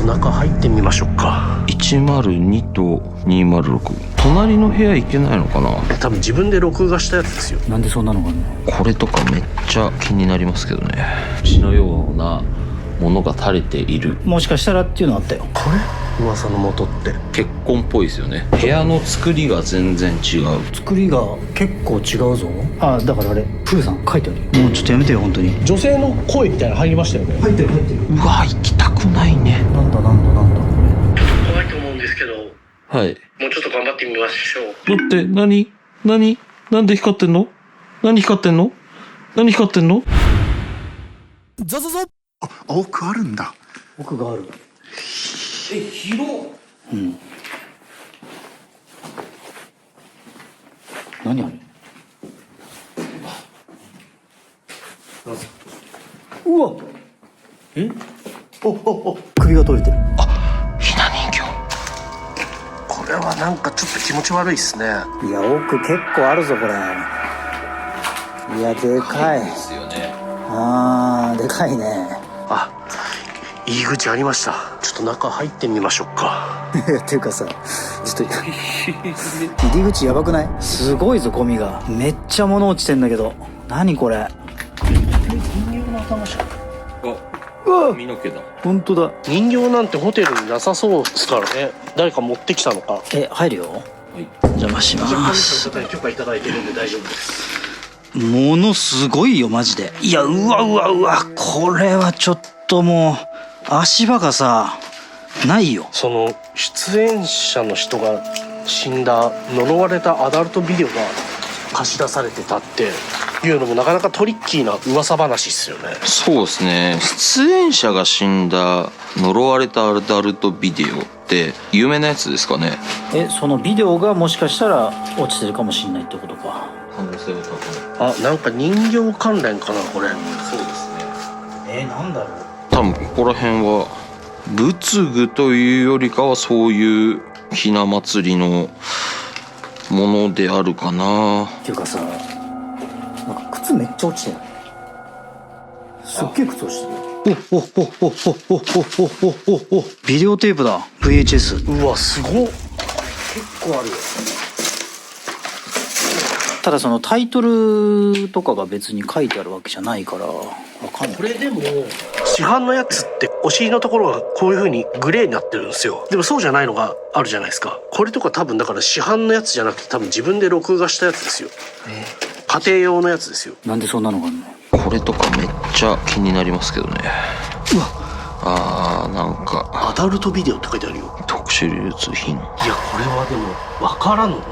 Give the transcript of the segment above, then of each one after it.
と中入ってみましょうか。102と206、隣の部屋行けないのかな。多分自分で録画したやつですよ。なんでそんなのがあんの？これとかめっちゃ気になりますけどね。血のようなものが垂れている。もしかしたらっていうのあったよ。これ噂の元って結婚っぽいですよね。部屋の作りが全然違う。作りが結構違うぞ。あ、だからあれプーさん書いてあるよ。もうちょっとやめてよ本当に。女性の声みたいなの入りましたよね。入ってる入ってる。うわ、行きたくないね。なんだなんだなんだこれ。怖いと思うんですけど、はい。もうちょっと頑張ってみましょう。待って、なんで光ってんの？何光ってんの？何光ってんの？ゾゾゾ。あ、奥あるんだ。奥がある。え、広っ。うん。何あれ？うわ。え？首が取れてる。ひな人形。これはなんかちょっと気持ち悪いっすね。いや奥結構あるぞこれ。いやでかい。ですよね。あーでかいね。あ、入り口ありました。ちょっと中入ってみましょうか。っていうかさ、ちょっと入り口やばくない？すごいぞゴミが。めっちゃ物落ちてんだけど。何これ？人形の頭じゃん。うわ髪の毛だ。本当だ。人形なんてホテルになさそうですからね。誰か持ってきたのか。入るよ。はい。邪魔します。許可いただいてるんで大丈夫です。ものすごいよマジで。いやうわこれはちょっともう足場がさないよ。その出演者の人が死んだ呪われたアダルトビデオが貸し出されてたっていうのもなかなかトリッキーな噂話っすよね。そうですね。出演者が死んだ呪われたアダルトビデオって有名なやつですかね。そのビデオがもしかしたら落ちてるかもしれないってことか。可能性は高い。あ、なんか人形関連かなこれ。そうですね。なんだろう。多分ここら辺は仏具というよりかはそういうひな祭りのものであるかな。っていうかさ、なんか靴めっちゃ落ちてる。すっげえ靴落ちてるよ。おビデオテープだ。 VHS。 うわすごっ。結構あるよ。ただそのタイトルとかが別に書いてあるわけじゃないからわかんない。これでも市販のやつってお尻のところがこういう風にグレーになってるんですよ。でもそうじゃないのがあるじゃないですか。これとか多分だから市販のやつじゃなくて多分自分で録画したやつですよ。家庭用のやつですよ。なんでそんなのがあんの？これとかめっちゃ気になりますけどね。うわなんかアダルトビデオって書いてあるよ。特殊流通品。いやこれはでも分からんのな。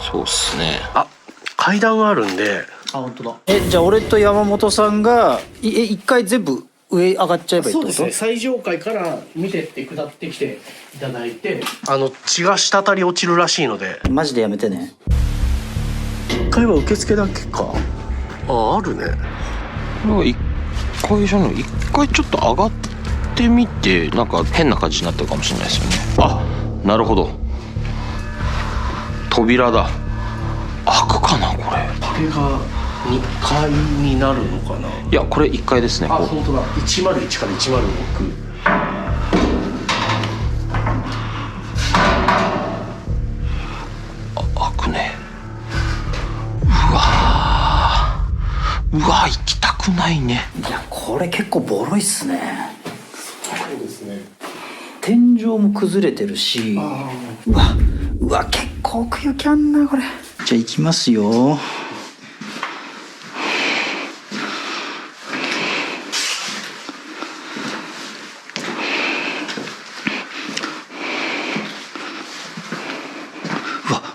そうっすね。あ、階段があるんで。あ本当だ。じゃあ俺と山本さんが一回全部上上がっちゃえばいいってこと？そうですね。最上階から見てって下ってきていただいて、血が滴り落ちるらしいので。マジでやめてね。1階は受付だけか。あるね。これは1階じゃない。1階ちょっと上がってみてなんか変な感じになってるかもしれないですよね。あ、なるほど。扉だ。開くかなこれ。これが2階になるのかな。いやこれ1階ですね。あ、本当だ。101から106。開くね。うわ行きたくないね。いやこれ結構ボロいっすね。そうですね。天井も崩れてるし、うわ結構奥行きあんなこれ。じゃあ行きますよ。うわ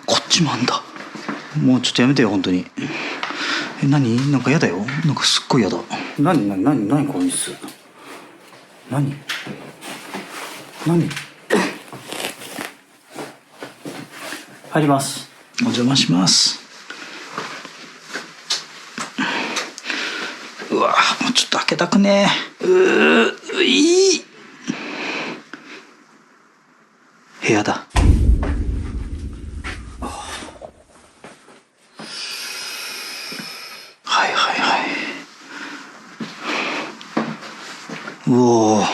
こっちもあんだ。もうちょっとやめてよ本当に。何なんかやだよ。なんかすっごいやだ。何この椅子。何入ります。お邪魔します。うわもうちょっと開けたくねえ。いい部屋だ。うおー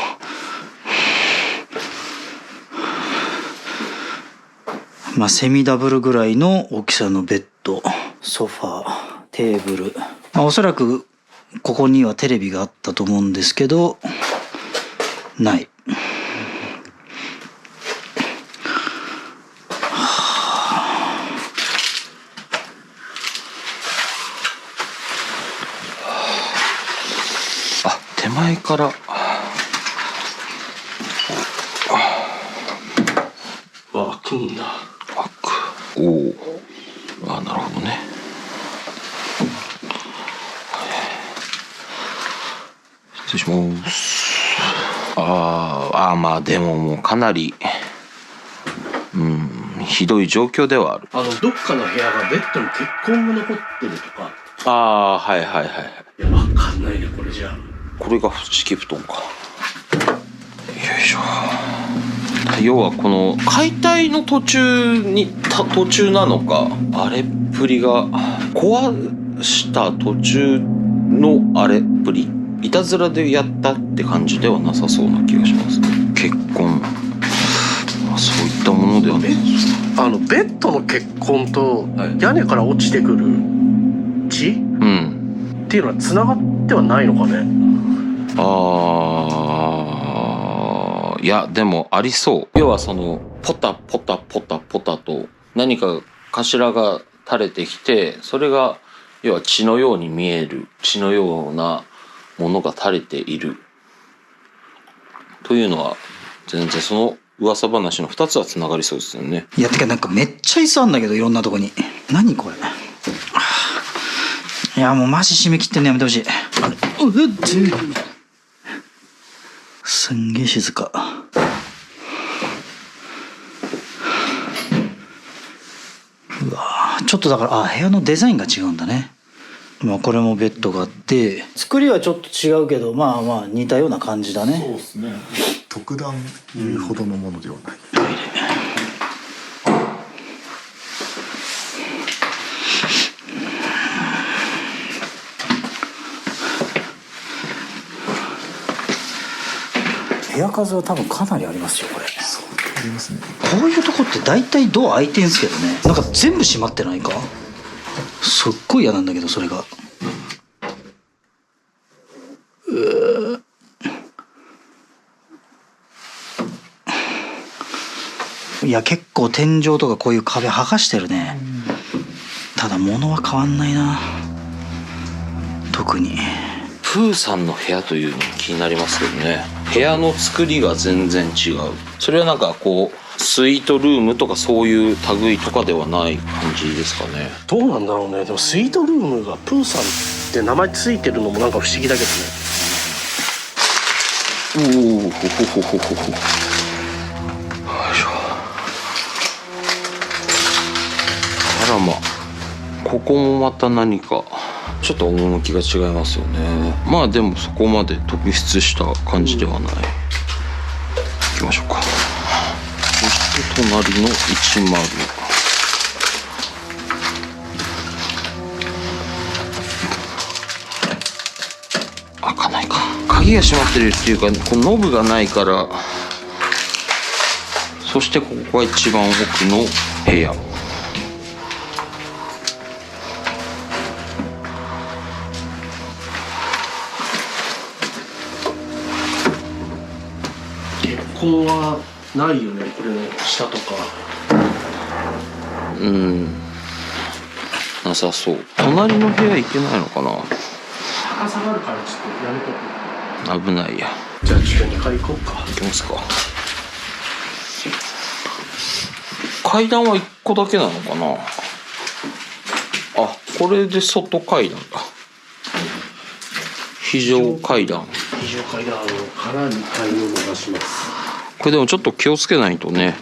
まあセミダブルぐらいの大きさのベッド、ソファー、テーブル。まあおそらくここにはテレビがあったと思うんですけど、ない。あ、手前から開くんだ。開く。おお。あ、なるほどね。失礼します。まあでももうかなりひどい状況ではある。どっかの部屋がベッドに血痕が残ってるとか。はいはいはい。いや、わかんないね、これじゃあ。これが敷布団か。よいしょ。要はこの解体の途中なのか、あれっぷりが壊した途中のあれっぷり、いたずらでやったって感じではなさそうな気がしますね。血痕、まあ、そういったものではない。ベッドの血痕と屋根から落ちてくる血、っていうのは繋がってはないのかね。いやでもありそう。要はそのポタポタポタポタと何か頭が垂れてきて、それが要は血のように見える、血のようなものが垂れているというのは全然その噂話の2つはつながりそうですよね。いや、てかなんかめっちゃ椅子あんだけど、いろんなとこに。何これ。いや、もうマジ締め切ってんのやめてほしい。すんげえ静か。うわ、ちょっとだから部屋のデザインが違うんだね。まあこれもベッドがあって、作りはちょっと違うけど、まあまあ似たような感じだね。そうですね。特段言うほどのものではない。部屋数は多分かなりありますよ、これ。そうありますね。こういうとこって大体ドア開いてんすけどね。なんか全部閉まってないか。すっごい嫌なんだけど、それが。いや、結構天井とかこういう壁剥がしてるね。ただ物は変わんないな、特に。プーさんの部屋というの気になりますけどね。部屋の作りが全然違う。それはなんかこうスイートルームとかそういう類とかではない感じですかね。どうなんだろうね。でもスイートルームがプーさんって名前ついてるのもなんか不思議だけどね。おお、ほほほほほほ。よいしょ。あらま、ここもまた何かちょっと趣が違いますよね。まあでもそこまで特筆した感じではない。行きましょうか。そして隣の10。開かないか。鍵が閉まってるっていうか、このノブがないから。そしてここが一番奥の部屋。血痕はないよね、これの下とか。なさそう。隣の部屋行けないのかな。高さがあるからちょっとやめとく。危ないや。じゃあちょっと2階行こうか。行きますか。階段は1個だけなのかな。あ、これで外階段だ。非常階段。非常階段から2階を目指します。これでもちょっと気をつけないとね。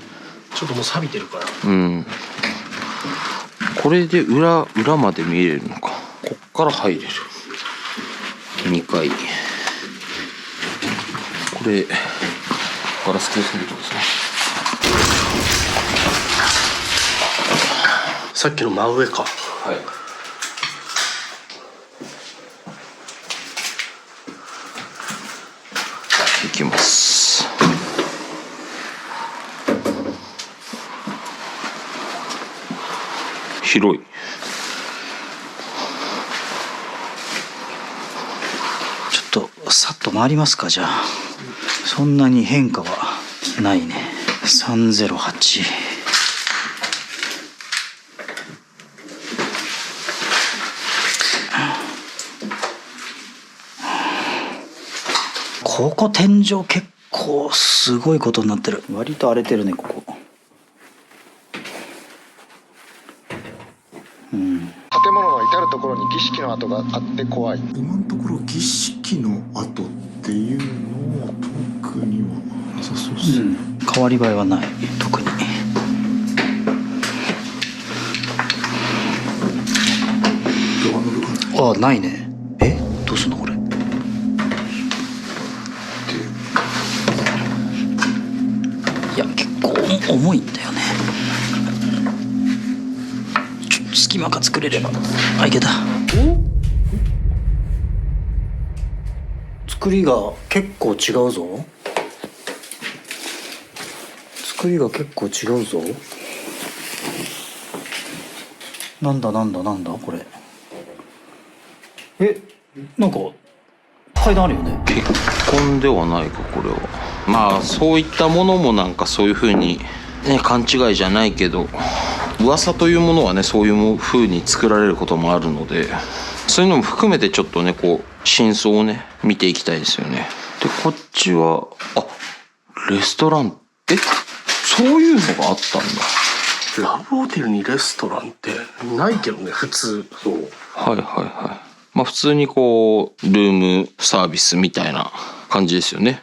ちょっともう錆びてるから。これで裏まで見えるのか。こっから入れる。2階。これガラス気をつけるとですね。さっきの真上か。はい。いきます。広い。ちょっとさっと回りますか。じゃあそんなに変化はないね。308。ここ天井結構すごいことになってる。割と荒れてるねここ。建物の至る所に儀式の跡があって怖い。今のところ儀式の跡っていうのは特にはなさそうですね。変わり映えはない特に。ドアノブがない。あ、ないね。え、どうすんのこれ。いや結構重いんだよね。ちょっと隙間が作れれば。あ、いけた。作りが結構違うぞ。作りが結構違うぞ。なんだこれ。え、なんか階段あるよね。結婚ではないかこれは。まあそういったものもなんかそういう風にね、勘違いじゃないけど噂というものはね、そういう風に作られることもあるので、そういうのも含めてちょっとねこう真相をね見ていきたいですよね。でこっちはレストラン。そういうのがあったんだ。ラブホテルにレストランってないけどね普通。そう。まあ普通にこうルームサービスみたいな感じですよね。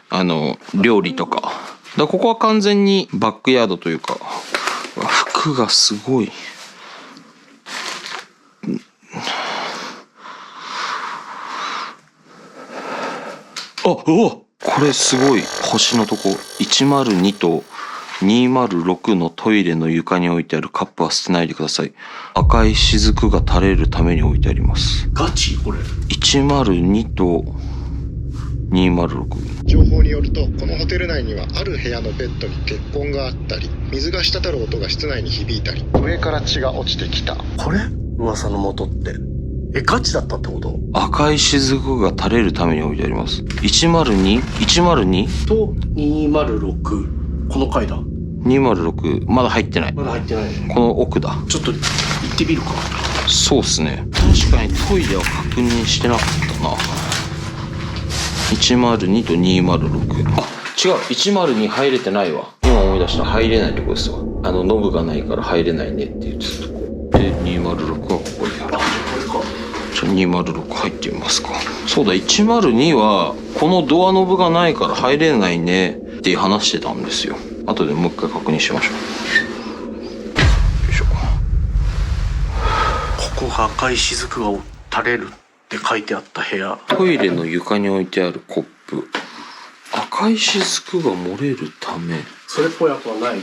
料理とか。だからここは完全にバックヤードというか、服がすごい。うわこれすごい。星のとこ102と206のトイレの床に置いてあるカップは捨てないでください。赤い雫が垂れるために置いてあります。ガチこれ。102と206。情報によるとこのホテル内にはある部屋のベッドに血痕があったり、水が滴る音が室内に響いたり、上から血が落ちてきた。これ噂の元ってガチだったってこと？赤い雫が垂れるために置いてあります。102と206。この階段206まだ入ってない。まだ入ってないね。この奥だ。ちょっと行ってみるか。そうっすね。確かにトイレは確認してなかったな。102と206。違う、102入れてないわ。今思い出した。入れないとこですわ。ノブがないから入れないねって言ってたとこで、206はここにある。じゃあ206入ってみますか。そうだ、102はこのドアノブがないから入れないねって話してたんですよ。後でもう一回確認しましょう。よいしょ。ここが赤い雫が垂れるって書いてあった部屋。トイレの床に置いてあるコップ。赤い雫が漏れるため。それっぽいやつはない？い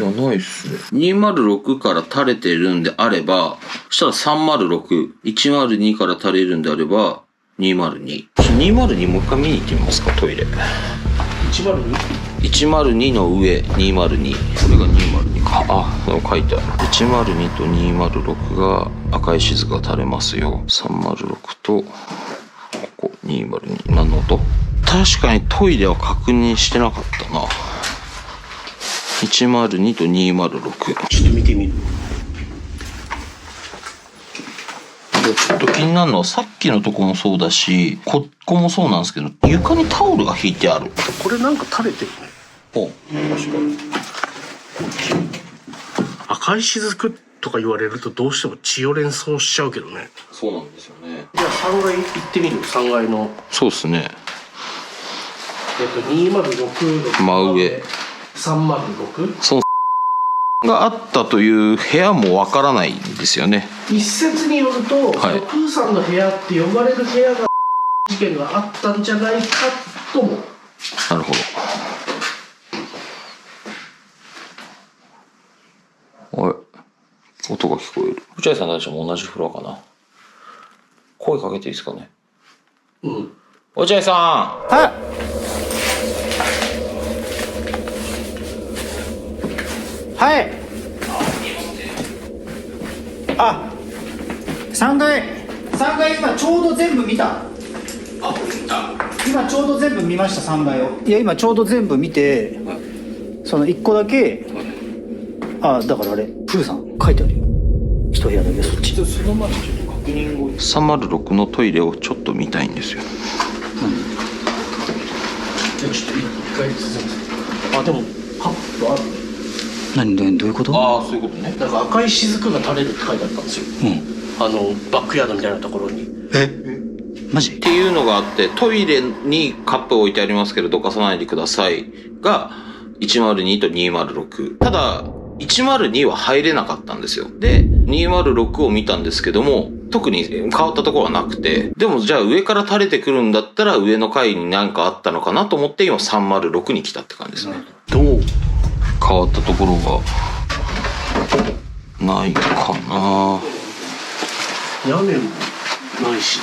や、ないっすね。206から垂れてるんであれば、そしたら306。102から垂れるんであれば、202。202もう一回見に行ってみますか、トイレ。102？ 102の上、202。これが202か。でも書いてある。102と206が赤い雫が垂れますよ。306と、ここ、202。何の音？確かにトイレは確認してなかったな。102と206。ちょっと見てみる。ちょっと気になるのはさっきのとこもそうだし、ここもそうなんですけど、床にタオルが引いてある。これなんか垂れてるね。お、確かに。赤い雫とか言われるとどうしても血を連想しちゃうけどね。そうなんですよね。じゃあ3階行ってみる。3階のそうですね。206の真上。306？そのがあったという部屋もわからないんですよね。一説によると、はい、プーさんの部屋って呼ばれる部屋が事件があったんじゃないかとも。なるほど。おい、音が聞こえる。落合さんたちも同じフロアかな。声かけていいですかね。うん。落合さん。はい。あ、3階今ちょうど全部見た。あ、見た。今ちょうど全部見ました。3階を。いや今ちょうど全部見て、その1個だけ、あ、だからあれプーさん書いてあるよ。一部屋だけそっち。その前にちょっと確認を。306のトイレをちょっと見たいんですよ。じゃあちょっと一回進む。あ、でもカップあるね。何どういうこと？ああ、そういうことね。なんか赤い雫が垂れるって書いてあったんですよ。バックヤードみたいなところに。マジ？っていうのがあって、トイレにカップ置いてありますけどどかさないでくださいが102と206。ただ102は入れなかったんですよ。で206を見たんですけども特に変わったところはなくて、でもじゃあ上から垂れてくるんだったら上の階に何かあったのかなと思って今306に来たって感じですね。どう変わったところがないかな。屋根もないし。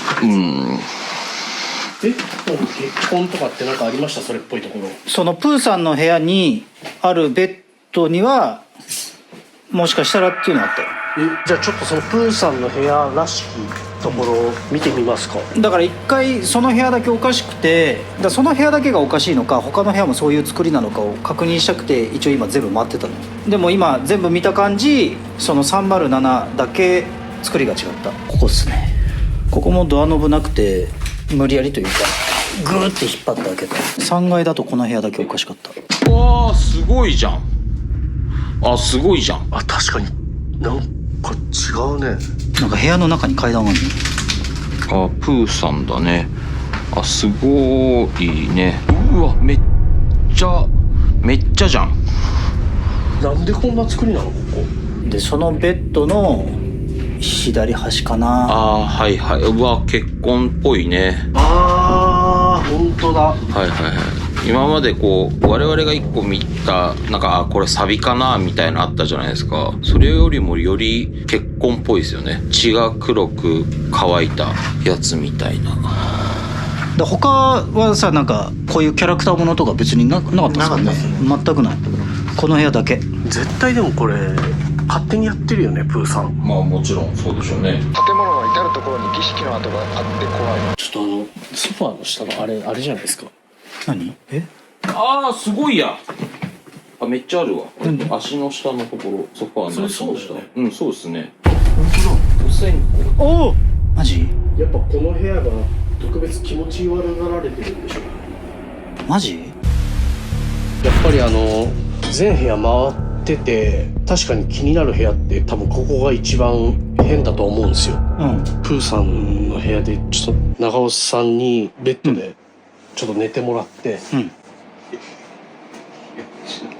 結婚とかってなんかありました？それっぽいところ。そのプーさんの部屋にあるベッドにはもしかしたらっていうのがあったよ。じゃあちょっとそのプーさんの部屋らしきところを見てみますか。だから一回その部屋だけおかしくて、その部屋だけがおかしいのか他の部屋もそういう作りなのかを確認したくて一応今全部回ってたの。でも今全部見た感じその307だけ作りが違った。ここっすね。ここもドアノブなくて無理やりというかグーって引っ張っただけで、3階だとこの部屋だけおかしかった。わあすごいじゃん。あ、すごいじゃん。あ、確かになんか違うね。なんか部屋の中に階段があるの。あ、プーさんだね。あ、すごいね。うわ、めっちゃじゃん。なんでこんな作りなのここでそのベッドの左端かな。あー、はいはい。うわ、結婚っぽいね。あー、本当だ。はいはいはい。今までこう我々が一個見たなんか、あ、これサビかなみたいなあったじゃないですか。それよりもより結婚っぽいですよね。血が黒く乾いたやつみたいな。で他はさ、なんかこういうキャラクターものとか別になかったんですかね。全くない。この部屋だけ。絶対でもこれ勝手にやってるよね、プーさん。まあもちろんそうでしょうね。建物の至る所に儀式の跡があって怖い。ちょっとソファーの下のあれじゃないですか。何？ああすごいや。あ、めっちゃあるわ。足の下のところ、ソファーの足の下。うん、そうですね。本当だ。お線香。おお、マジ？やっぱこの部屋が特別気持ち悪がられてるんでしょう。マジ？やっぱり全部屋回ってて確かに気になる部屋って多分ここが一番変だと思うんですよ。プーさんの部屋でちょっと長尾さんにベッドでちょっと寝てもらって、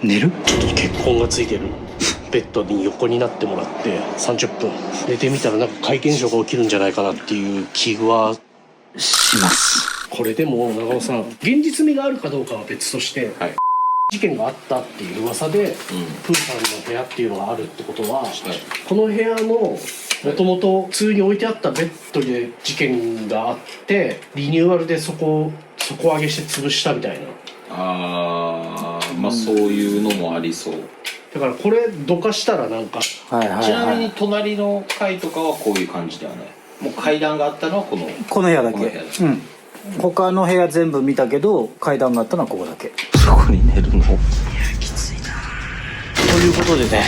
寝る？ちょっと血痕がついてるベッドに横になってもらって30分寝てみたらなんか怪現象が起きるんじゃないかなっていう気はします。これでも長尾さん現実味があるかどうかは別として、はい、事件があったっていう噂で、プーさんの部屋っていうのがあるってことは、この部屋のもともと普通に置いてあったベッドで事件があってリニューアルで底上げして潰したみたいな。あー、まあそういうのもありそう。だからこれどかしたらなんか、ちなみに隣の階とかはこういう感じではない。もう階段があったのはこの部屋だけ。この部屋だ他の部屋全部見たけど階段があったのはここだけ。そこに寝るの？きついな。ということでね、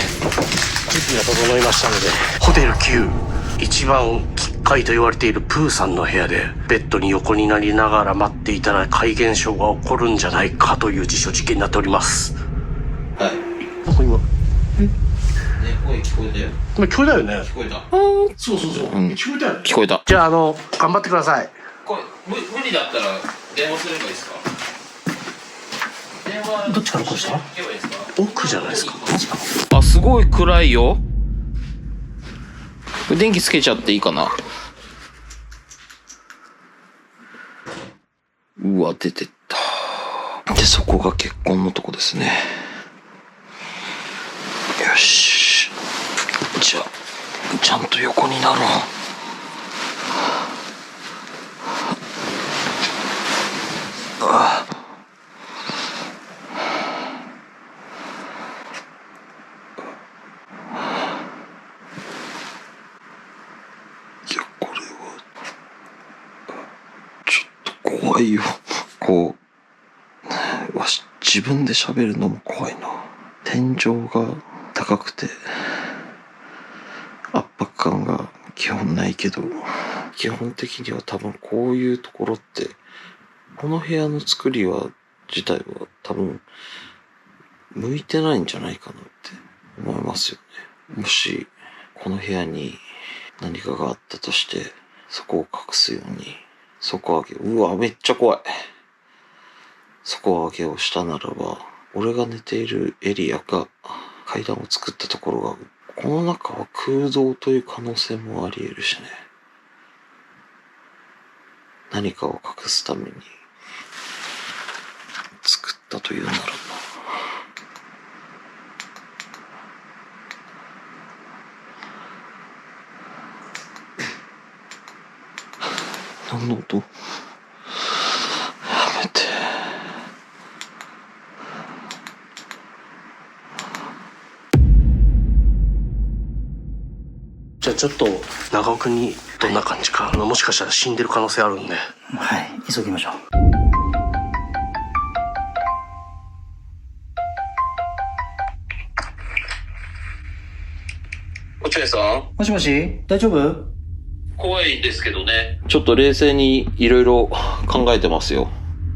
準備が整いましたので、ホテル Q 一番奇怪と言われているプーさんの部屋でベッドに横になりながら待っていたら怪現象が起こるんじゃないかという実証実験になっております。はい。なんか今ね、声聞こえたよ。今聞こえたよね。聞こえた。そう、聞こえたよね。聞こえた。じゃあ頑張ってください。これ無理だったら電話すればいいですか？電話どっちから越した？奥じゃないですか。あ、すごい暗いよ。電気つけちゃっていいかな。うわ、出てった。で、そこが結婚のとこですね。よし。じゃあちゃんと横になろう。怖いよ。こう、自分で喋るのも怖いな。天井が高くて、圧迫感が基本ないけど、基本的には多分こういうところって、この部屋の作り自体は多分、向いてないんじゃないかなって思いますよね。もし、この部屋に何かがあったとして、そこを隠すように、底上げ、うわ、めっちゃ怖い。底上げをしたならば、俺が寝ているエリアが階段を作ったところが、この中は空洞という可能性もあり得るしね。何かを隠すために作ったというならば。何の音？やめて。じゃあちょっと長尾くんにどんな感じか、もしかしたら死んでる可能性あるんで。はい、急ぎましょう。落合さん？もしもし、大丈夫？怖いですけどね。ちょっと冷静にいろいろ考えてますよ。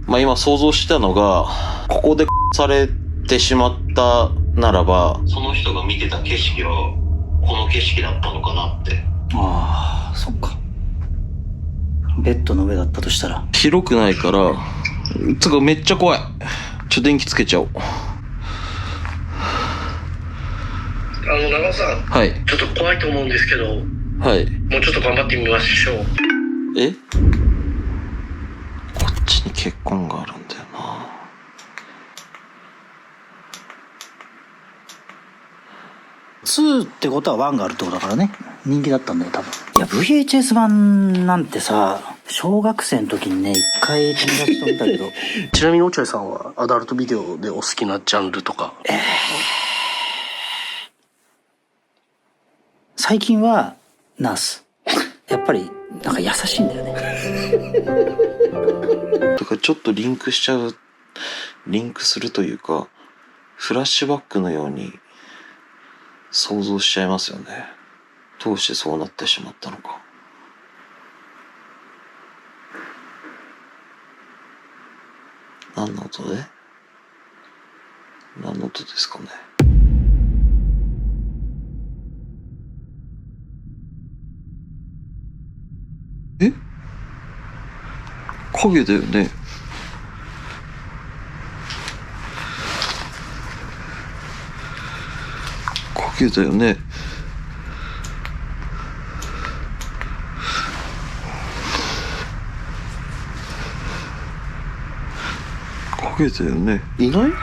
まあ今想像したのが、ここでされてしまったならば、その人が見てた景色はこの景色だったのかなって。ああ、そっか。ベッドの上だったとしたら。広くないから、つかめっちゃ怖い。電気つけちゃおう。長尾さん。はい。ちょっと怖いと思うんですけど。はい。もうちょっと頑張ってみましょう。え？こっちに血痕があるんだよな。2ってことは1があるってことだからね。人気だったんだよ、多分。いや、VHS 版なんてさ、小学生の時にね、一回友達と見たけど。ちなみに落合さんはアダルトビデオでお好きなジャンルとか。最近は、ナース。やっぱり、なんか優しいんだよね。だからちょっとリンクするというか、フラッシュバックのように想像しちゃいますよね。どうしてそうなってしまったのか。何の音ですかね。え？影だよね。影だよね。影だよね。いない？こ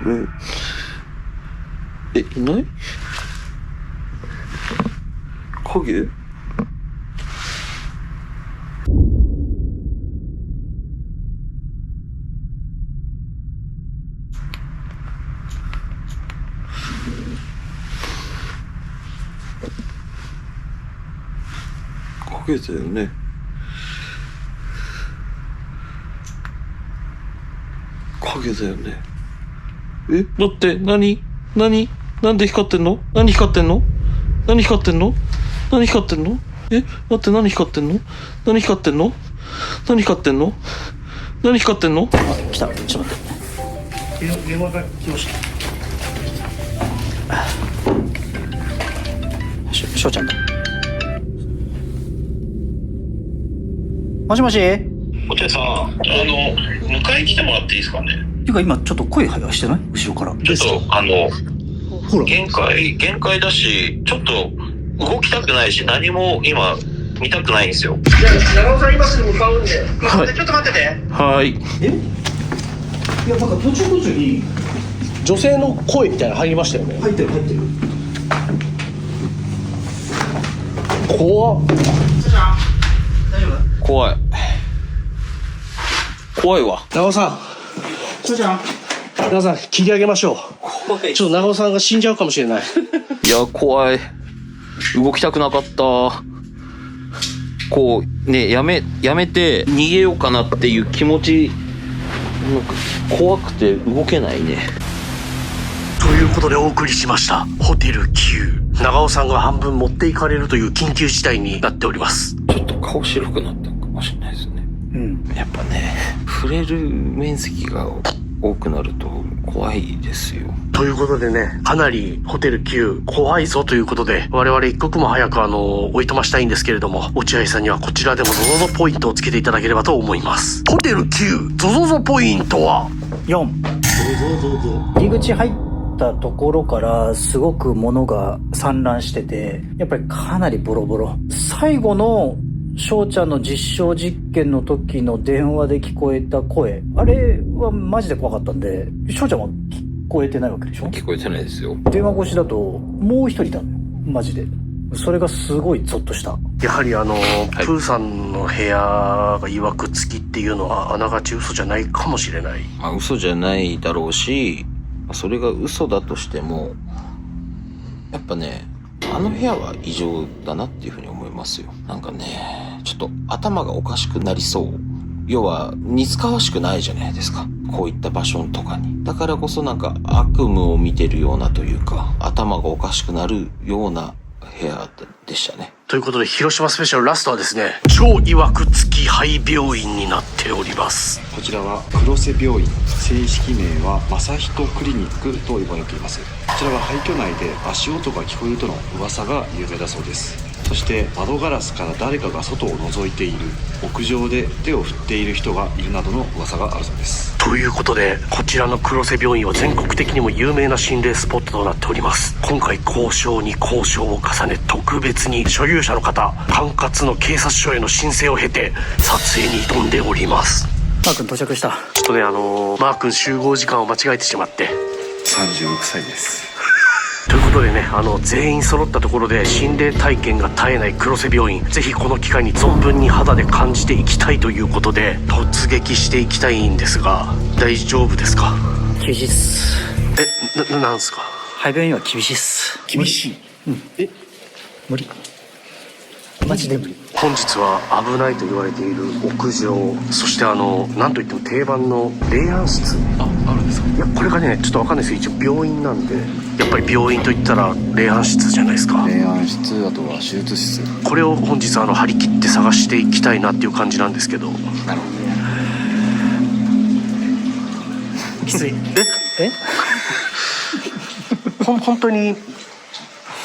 れ、いない？影？影だよね。影だよね。待って、何なんで光ってんの？何光ってんの？待って、何光ってんの？来た、ちょっと待って。電話が来ました。しょうちゃんだ。もしもし？落合さん、迎え来てもらっていいですかね。ていうか今ちょっと声してない？後ろから。ちょっとほら。限界だし、ちょっと動きたくないし、何も今見たくないんですよ。じゃあ長尾さん今すぐ向かうんで。はいちょっと待ってて。はい。いや、なんか途中に女性の声みたいなの入りましたよね。入ってる。怖っ。大丈夫？怖いわ。長尾さしょうちゃん。ん切り上げましょう。ちょっと長尾さんが死んじゃうかもしれない。いや、怖い。動きたくなかった。こうねやめて逃げようかなっていう気持ちなんか怖くて動けないね。ということでお送りしましたホテル Q、 長尾さんが半分持っていかれるという緊急事態になっております。ちょっと顔白くなったかもしれないですね。やっぱね触れる面積が多くなると怖いですよ。ということでね、かなりホテル Q 怖いぞということで、我々一刻も早くおいとましたいんですけれども、落合さんにはこちらでもゾゾゾポイントをつけていただければと思います。ホテル Q ゾゾゾポイントは4。入り口入ったところからすごく物が散乱してて、やっぱりかなりボロボロ。最後の翔ちゃんの実証実験の時の電話で聞こえた声、あれはマジで怖かったんで、翔ちゃんは聞こえてないわけでしょ？聞こえてないですよ。電話越しだともう一人いたのよ、マジで。それがすごいゾッとした。やはりプーさんの部屋が曰くつきっていうのはあながち嘘じゃないかもしれない。まあ嘘じゃないだろうし、それが嘘だとしてもやっぱねあの部屋は異常だなっていうふうに思いますよ。なんかねちょっと頭がおかしくなりそう。要は似つかわしくないじゃないですか、こういった場所とかに。だからこそなんか悪夢を見てるようなというか、頭がおかしくなるような部屋でしたね。ということで広島スペシャルラストはですね、超曰くつき廃病院になっております。こちらは黒瀬病院、正式名は正人クリニックと呼ばれています。こちらは廃墟内で足音が聞こえるとの噂が有名だそうです。そして窓ガラスから誰かが外を覗いている、屋上で手を振っている人がいるなどの噂があるそうです。ということでこちらの黒瀬病院は全国的にも有名な心霊スポットとなっております。今回交渉に交渉を重ね、特別に所有者の方管轄の警察署への申請を経て撮影に挑んでおります。マー君到着した。ちょっとねマー君集合時間を間違えてしまって、36歳です。ということでね、全員揃ったところで心霊体験が絶えない黒瀬病院、ぜひこの機会に存分に肌で感じていきたいということで突撃していきたいんですが、大丈夫ですか？厳しいっす。なんすか？廃病院は厳しいっす。厳しい。無理。マジで無理。本日は危ないと言われている屋上、そしてなんといっても定番の霊安室。あるんですか？いやこれがねちょっとわかんないですよ。一応病院なんで、やっぱり病院といったら霊安室じゃないですか。霊安室、あとは手術室。これを本日張り切って探していきたいなっていう感じなんですけど。なるほきつい。本当に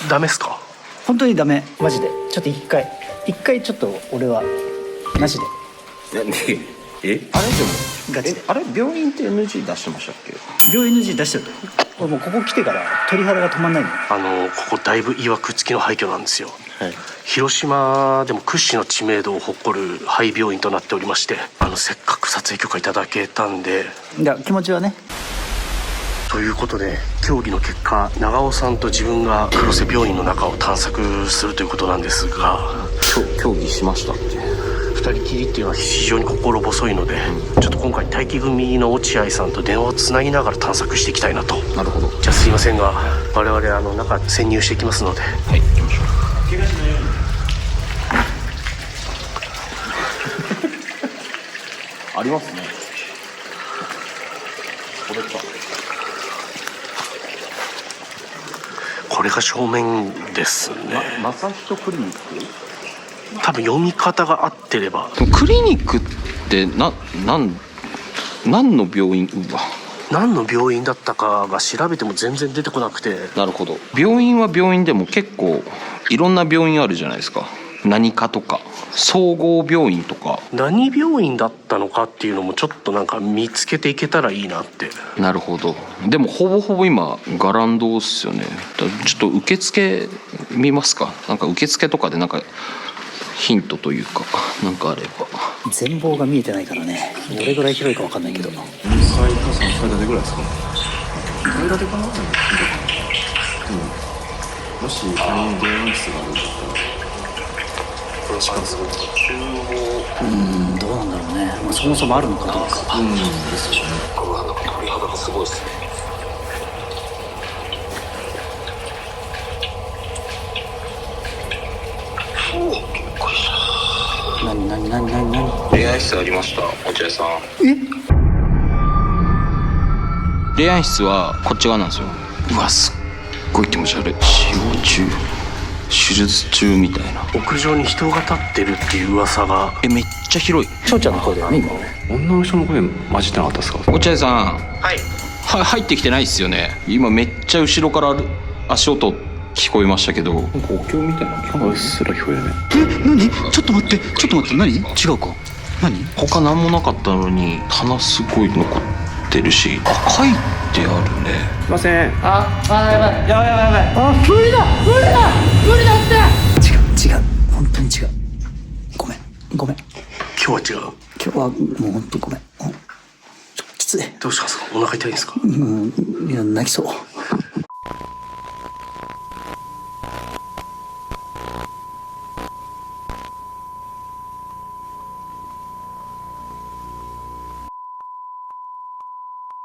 ダメっすか？本当にダメ、マジで。ちょっと一回ちょっと俺はなしで。あれでもガチで。あれ病院って NG 出してましたっけ？病院 NG 出してると。俺もうここ来てから鳥肌が止まんないの。ここだいぶ曰くつきの廃墟なんですよ。はい。広島でも屈指の知名度を誇る廃病院となっておりまして、せっかく撮影許可いただけたんで。いや気持ちはね。ということで協議の結果、長尾さんと自分が黒瀬病院の中を探索するということなんですが、協議しましたって。二人きりっていうのは非常に心細いので、ちょっと今回待機組の落合さんと電話をつなぎながら探索していきたいなと。なるほど。じゃあすいませんが我々中潜入していきますので。はい、行きましょう。怪我しないように。ありますね。これか。これが正面ですね。正人クリニック？多分読み方が合ってれば。クリニックって何の病院？うわ。何の病院だったかが調べても全然出てこなくて。なるほど。病院は病院でも結構いろんな病院あるじゃないですか。何かとか総合病院とか。何病院だったのかっていうのもちょっとなんか見つけていけたらいいなって。なるほど。でもほぼほぼ今ガランドっすよね。ちょっと受付見ますか。なんか受付とかでなんかヒントというかなんかあれば。全貌が見えてないからね、どれぐらい広いか分かんないけど。2階か3階建てぐらいですかね。2階建てかな。もし仮に電話室があるんだったら近づく。どうなんだろうね、まあ、そもそもあるのかどうか。ですよね。なんか鳥肌がすごいっすね。愛室ありました落合さん。霊安室はこっち側なんですよ。うわすっごい気持ち悪い。死亡中手術中みたいな。屋上に人が立ってるっていう噂が。めっちゃ広い。翔ちゃんの声だよね今。女の人の声混じってなかったですか？落合さんはい。入ってきてないっすよね。今めっちゃ後ろから足音聞こえましたけど。なんかお経みたいなのがうっすら聞こえるね。何？ちょっと待って何？違うか。何？他何もなかったのに棚すごい残ってるし、書いてあるね。すいません。違う本当に違う。ごめん今日は違う。今日はもう本当ごめん。ちょっときつい。どうしたんですか？お腹痛いんですか？いや泣きそう。